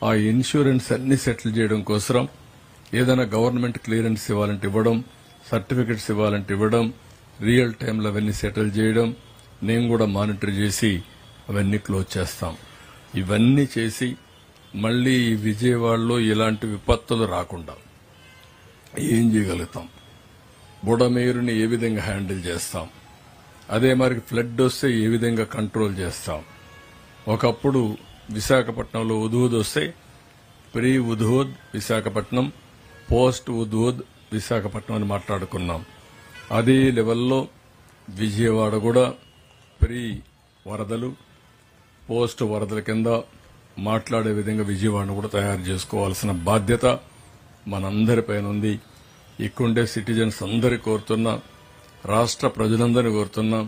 ఆ ఇన్సూరెన్స్ అన్ని సెటిల్ చేయడం కోసం ఏదైనా గవర్నమెంట్ క్లియరెన్స్ ఇవ్వాలంటే ఇవ్వడం, సర్టిఫికెట్స్ ఇవ్వాలంటే ఇవ్వడం, రియల్ టైంలో అవన్నీ సెటిల్ చేయడం, నేను కూడా మానిటర్ చేసి అవన్నీ క్లోజ్ చేస్తాం. ఇవన్నీ చేసి మళ్లీ విజయవాడలో ఇలాంటి విపత్తులు రాకుండా ఏం చేయగలుగుతాం, బుడమేరుని ఏ విధంగా హ్యాండిల్ చేస్తాం, అదే మరి ఫ్లడ్ వస్తే ఏ విధంగా కంట్రోల్ చేస్తాం. ఒకప్పుడు విశాఖపట్నంలో ఉదూద్ వస్తే ప్రీ ఉదూద్ విశాఖపట్నం, పోస్ట్ ఉదూద్ విశాఖపట్నం అని మాట్లాడుకున్నాం. అదే లెవెల్లో విజయవాడ కూడా ప్రీ వరదలు, పోస్ట్ వరదల కింద మాట్లాడే విధంగా విజయవాడను కూడా తయారు చేసుకోవాల్సిన బాధ్యత మనందరిపైన ఉంది. ఇక్కడుండే సిటిజన్స్ అందరి కోరుతున్నా, రాష్ట్ర ప్రజలందరినీ కోరుతున్నా,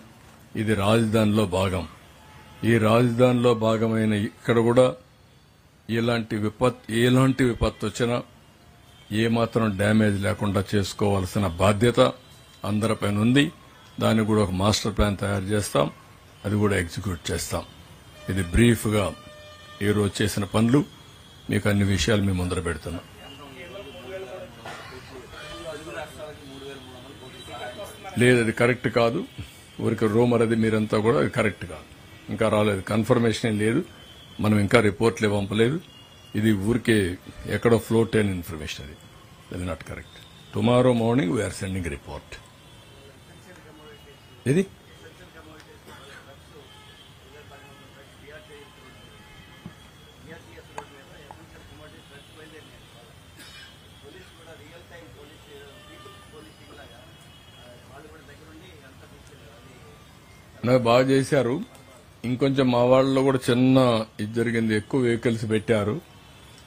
ఇది రాజధానిలో భాగం. ఈ రాజధానిలో భాగమైన ఇక్కడ కూడా ఎలాంటి విపత్తు వచ్చినా ఏమాత్రం డ్యామేజ్ లేకుండా చేసుకోవాల్సిన బాధ్యత అందరిపైన ఉంది. దానికి కూడా ఒక మాస్టర్ ప్లాన్ తయారు చేస్తాం, అది కూడా ఎగ్జిక్యూట్ చేస్తాం. ఇది బ్రీఫ్ గా ఈ రోజు చేసిన పనులు, మీకు అన్ని విషయాలు మీ ముందర పెడుతున్నాం. లేదు, అది కరెక్ట్ కాదు. ఊరికి రూమర్ అది, మీరంతా కూడా అది కరెక్ట్ కాదు. ఇంకా రాలేదు, కన్ఫర్మేషన్ ఏం లేదు. మనం ఇంకా రిపోర్ట్లే పంపలేదు. ఇది ఊరికే ఎక్కడో ఫ్లోట్ అయిన ఇన్ఫర్మేషన్. అది not correct. Tomorrow morning we are sending report. ఇది బాగా చేశారు. ఇంకొంచెం మా వాళ్ళలో కూడా చిన్న ఇది జరిగింది. ఎక్కువ వెహికల్స్ పెట్టారు.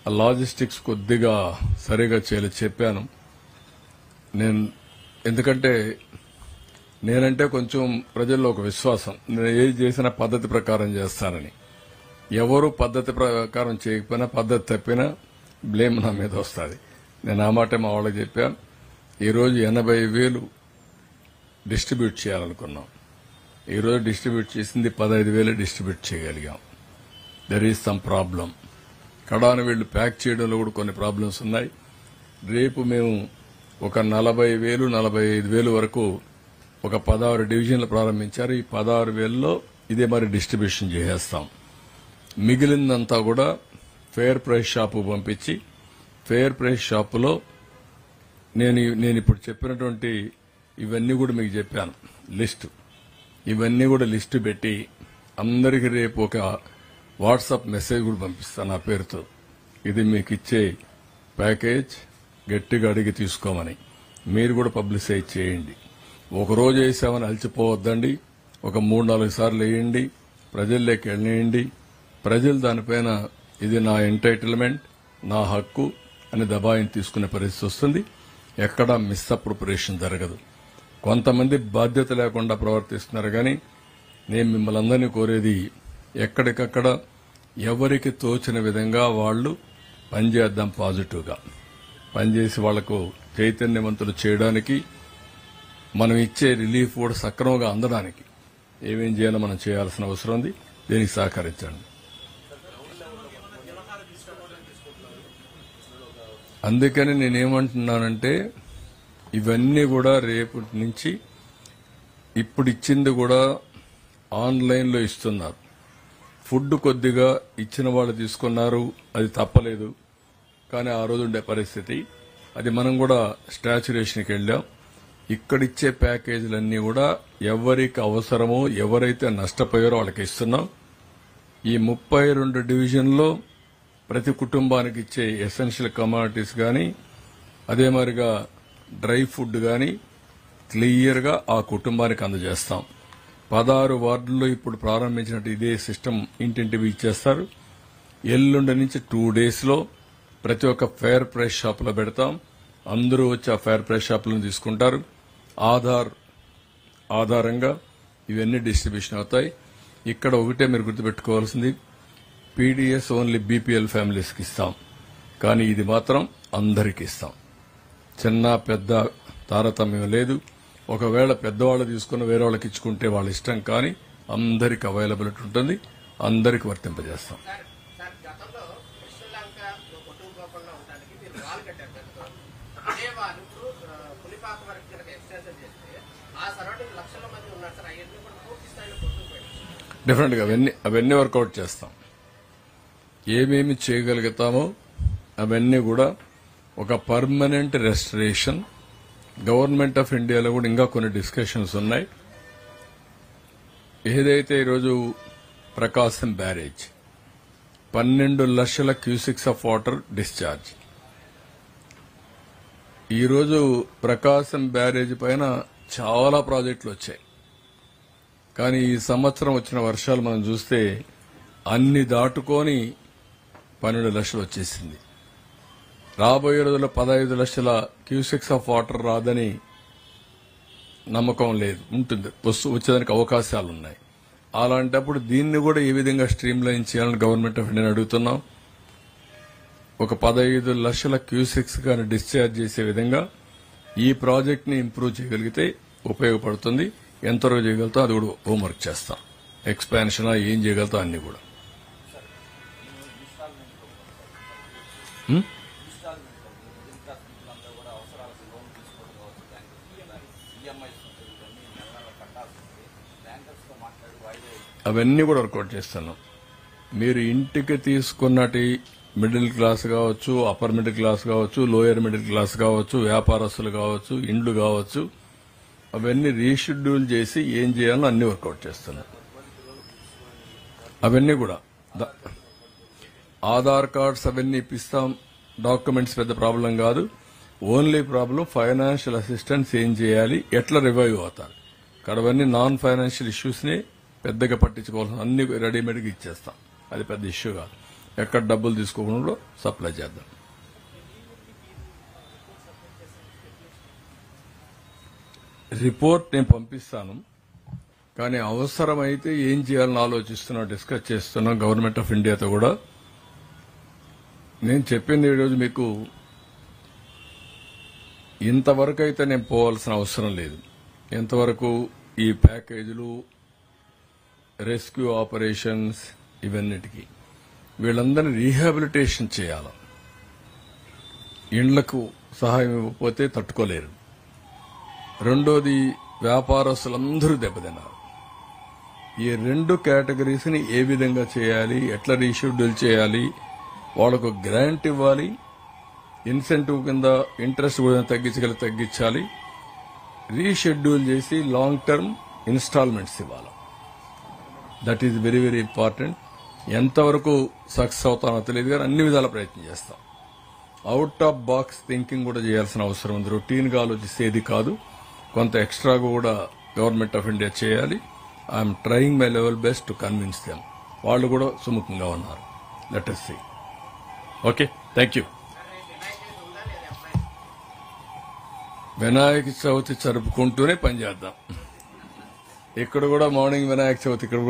ఆ లాజిస్టిక్స్ కొద్దిగా సరిగా చేయలేదు చెప్పాను నేను. ఎందుకంటే నేనంటే కొంచెం ప్రజల్లో ఒక విశ్వాసం, నేను ఏది చేసినా పద్ధతి ప్రకారం చేస్తానని. ఎవరు పద్ధతి ప్రకారం చేయకపోయినా, పద్ధతి తప్పినా బ్లేమ్ నా మీద వస్తుంది. నేను ఆ మాట మా వాళ్ళకి చెప్పాను. ఈరోజు 80,000 డిస్ట్రిబ్యూట్ చేయాలనుకున్నాం. ఈరోజు డిస్ట్రిబ్యూట్ చేసింది 15,000 డిస్ట్రిబ్యూట్ చేయగలిగాం. There is some problem. కడాన వీళ్లు ప్యాక్ చేయడంలో కూడా కొన్ని ప్రాబ్లమ్స్ ఉన్నాయి. రేపు మేము ఒక 40,000, 45,000 వరకు ఒక 16 డివిజన్లు ప్రారంభించారు. ఈ 16,000లో ఇదే మరి డిస్ట్రిబ్యూషన్ చేసేస్తాం. మిగిలిందంతా కూడా ఫెయిర్ ప్రైస్ షాపు పంపించి, ఫెయిర్ ప్రైస్ షాపులో నేను ఇప్పుడు చెప్పినటువంటి ఇవన్నీ కూడా మీకు చెప్పాను లిస్టు. ఇవన్నీ కూడా లిస్టు పెట్టి అందరికీ రేపు ఒక వాట్సాప్ మెసేజ్ కూడా పంపిస్తాను నా పేరుతో. ఇది మీకు ఇచ్చే ప్యాకేజ్, గట్టిగా అడిగి తీసుకోమని. మీరు కూడా పబ్లిసైజ్ చేయండి. ఒకరోజు వేసామని అలసిపోవద్దండి. ఒక 3-4 సార్లు వేయండి, ప్రజల్లోకి వెళ్ళేయండి. ప్రజలు దానిపైన ఇది నా ఎంటైటిల్మెంట్, నా హక్కు అని దబాయిని తీసుకునే పరిస్థితి వస్తుంది. ఎక్కడా మిస్అప్రోప్రియేషన్ జరగదు. కొంతమంది బాధ్యత లేకుండా ప్రవర్తిస్తున్నారు. కానీ నేను మిమ్మల్ని అందరినీ కోరేది, ఎక్కడికక్కడ ఎవరికి తోచిన విధంగా వాళ్లు పనిచేద్దాం. పాజిటివ్గా పనిచేసి వాళ్లకు చైతన్యవంతులు చేయడానికి, మనం ఇచ్చే రిలీఫ్ కూడా సక్రమంగా అందడానికి ఏమేం చేయాలో మనం చేయాల్సిన అవసరం ఉంది. దీనికి సహకరించండి. అందుకని నేనేమంటున్నానంటే, ఇవన్నీ కూడా రేపటి నుంచి, ఇప్పుడు ఇచ్చింది కూడా ఆన్లైన్లో ఇస్తున్నారు. ఫుడ్ కొద్దిగా ఇచ్చిన వాళ్ళు తీసుకున్నారు, అది తప్పలేదు. కానీ ఆ రోజు ఉండే పరిస్థితి అది. మనం కూడా స్టాచ్యురేషన్కి వెళ్ళాం. ఇక్కడిచ్చే ప్యాకేజీలన్నీ కూడా ఎవరికి అవసరమో, ఎవరైతే నష్టపోయారో వాళ్ళకి ఇస్తున్నాం. ఈ 32 డివిజన్లో ప్రతి కుటుంబానికి ఇచ్చే ఎసెన్షియల్ కమాడిటీస్ కానీ, అదే మరిగా డ్రై ఫుడ్ కానీ క్లియర్గా ఆ కుటుంబానికి అందజేస్తాం. 16 వార్డుల్లో ఇప్పుడు ప్రారంభించినట్టు ఇదే సిస్టమ్ ఇంటింటివి ఇచ్చేస్తారు. ఎల్లుండి నుంచి 2 డేస్లో ప్రతి ఒక్క ఫెయిర్ ప్రైస్ షాపులో పెడతాం. అందరూ వచ్చి ఆ ఫెయిర్ ప్రైస్ షాపులను తీసుకుంటారు. ఆధారంగా ఇవన్నీ డిస్ట్రిబ్యూషన్ అవుతాయి. ఇక్కడ ఒకటే మీరు గుర్తుపెట్టుకోవాల్సింది, పీడీఎస్ ఓన్లీ బీపీఎల్ ఫ్యామిలీస్కి ఇస్తాం. కానీ ఇది మాత్రం అందరికీ ఇస్తాం. చిన్న పెద్ద తారతమ్యం లేదు. ఒకవేళ పెద్దవాళ్ళు తీసుకుని వేరే వాళ్ళకి ఇచ్చుకుంటే వాళ్ళ ఇష్టం. కానీ అందరికి అవైలబిలిటీ ఉంటుంది, అందరికి వర్తింపజేస్తాం. గతంలో కృష్ణలంక కట్టారు దాంతో. అదే వాళ్ళు ఇప్పుడు పులిపాక వరకు కనుక ఎక్స్టెన్షన్ చేస్తే ఆ సరౌండింగ్ లక్షల మంది ఉన్నారు సార్. అవన్నీ కూడా పూర్తి స్థాయిలో కొట్టుకుపోయాయి. డెఫినెట్ గా అవన్నీ వర్కౌట్ చేస్తాం. ఏమేమి చేయగలుగుతామో అవన్నీ కూడా ఒక పర్మనెంట్ రెస్టరేషన్. గవర్నమెంట్ ఆఫ్ ఇండియాలో కూడా ఇంకా కొన్ని డిస్కషన్స్ ఉన్నాయి. ఏదైతే ఈరోజు ప్రకాశం బ్యారేజ్ 12 లక్షల క్యూసిక్స్ ఆఫ్ వాటర్ డిశ్చార్జ్, ఈరోజు ప్రకాశం బ్యారేజ్ పైన చాలా ప్రాజెక్టులు వచ్చాయి. కానీ ఈ సంవత్సరం వచ్చిన వర్షాలు మనం చూస్తే అన్ని దాటుకొని 12 లక్షలు వచ్చేసింది. రాబోయే రోజుల్లో 15 లక్షల క్యూసెక్స్ ఆఫ్ వాటర్ రాదని నమ్మకం లేదు, ఉంటుంది, వచ్చేదానికి అవకాశాలు ఉన్నాయి. అలాంటప్పుడు దీన్ని కూడా ఏ విధంగా స్ట్రీమ్ లైన్ చేయాలని గవర్నమెంట్ ఆఫ్ ఇండియాని అడుగుతున్నాం. ఒక 15 లక్షల క్యూసెక్స్ కానీ డిశ్చార్జ్ చేసే విధంగా ఈ ప్రాజెక్ట్ ని ఇంప్రూవ్ చేయగలిగితే ఉపయోగపడుతుంది. ఎంతవరకు చేయగలుగుతాం అది కూడా హోంవర్క్ చేస్తాం. ఎక్స్పాన్షన్ ఏం చేయగలుగుతాం అన్ని కూడా. అవన్నీ కూడా వర్కౌట్ చేస్తున్నాం. మీరు ఇంటికి తీసుకున్నటి మిడిల్ క్లాస్ కావచ్చు, అప్పర్ మిడిల్ క్లాస్ కావచ్చు, లోయర్ మిడిల్ క్లాస్ కావచ్చు, వ్యాపారస్తులు కావచ్చు, ఇండ్లు కావచ్చు, అవన్నీ రీషెడ్యూల్ చేసి ఏం చేయాలో అన్ని వర్కౌట్ చేస్తున్నాం. అవన్నీ కూడా ఆధార్ కార్డ్స్ అవన్నీ ఇప్పిస్తాం. డాక్యుమెంట్స్ పెద్ద ప్రాబ్లం కాదు. ఓన్లీ ప్రాబ్లం ఫైనాన్షియల్ అసిస్టెన్స్ ఏం చేయాలి, ఎట్లా రివైవ్ అవుతారు. అవన్నీ నాన్ ఫైనాన్షియల్ ఇష్యూస్ ని పెద్దగా పట్టించుకోవాల్సిన అన్ని రెడీమేడ్గా ఇచ్చేస్తాం. అది పెద్ద ఇష్యూ కాదు. ఎక్కడ డబ్బులు తీసుకోకుండా సప్లై చేద్దాం. రిపోర్ట్ నేను పంపిస్తాను. కానీ అవసరమైతే ఏం చేయాలని ఆలోచిస్తున్నాం, డిస్కస్ చేస్తున్నాం గవర్నమెంట్ ఆఫ్ ఇండియాతో కూడా. నేను చెప్పింది ఈరోజు మీకు ఇంతవరకు అయితే నేను పోవాల్సిన అవసరం లేదు. ఎంతవరకు ఈ ప్యాకేజీలు, రెస్క్యూ ఆపరేషన్స్, ఇవన్నిటికీ వీళ్ళందరినీ రీహాబిలిటేషన్ చేయాలి. ఇండ్లకు సహాయం ఇవ్వకపోతే తట్టుకోలేరు. రెండోది, వ్యాపారస్తులందరూ దెబ్బతిన్నారు. ఈ 2 కేటగిరీస్ ని ఏ విధంగా చేయాలి, ఎట్లా రీషెడ్యూల్ చేయాలి, వాళ్లకు గ్రాంట్ ఇవ్వాలి, ఇన్సెంటివ్ కింద ఇంట్రెస్ట్ కూడా తగ్గించాలి, రీషెడ్యూల్ చేసి లాంగ్ టర్మ్ ఇన్స్టాల్మెంట్స్ ఇవ్వాలి. That is very very important. ఎంతవరకు సక్సెస్ అవుతానో తెలియదు కానీ అన్ని విధాల ప్రయత్నం చేస్తాం. అవుట్ ఆఫ్ బాక్స్ థింకింగ్ కూడా చేయాల్సిన అవసరం ఉంది. రొటీన్ గా ఆలోచిస్తేది కాదు, కొంత ఎక్స్ట్రాగా కూడా గవర్నమెంట్ ఆఫ్ ఇండియా చేయాలి. I'm trying my level best to convince them. వాళ్ళు కూడా సుముఖంగా ఉన్నారు. Let us see. Okay, thank you. Vinayaka Chavithi జరుపుకుంటూనే పనిచేద్దాం. ఇక్కడ కూడా మార్నింగ్ వినాయక చవితి ఇక్కడ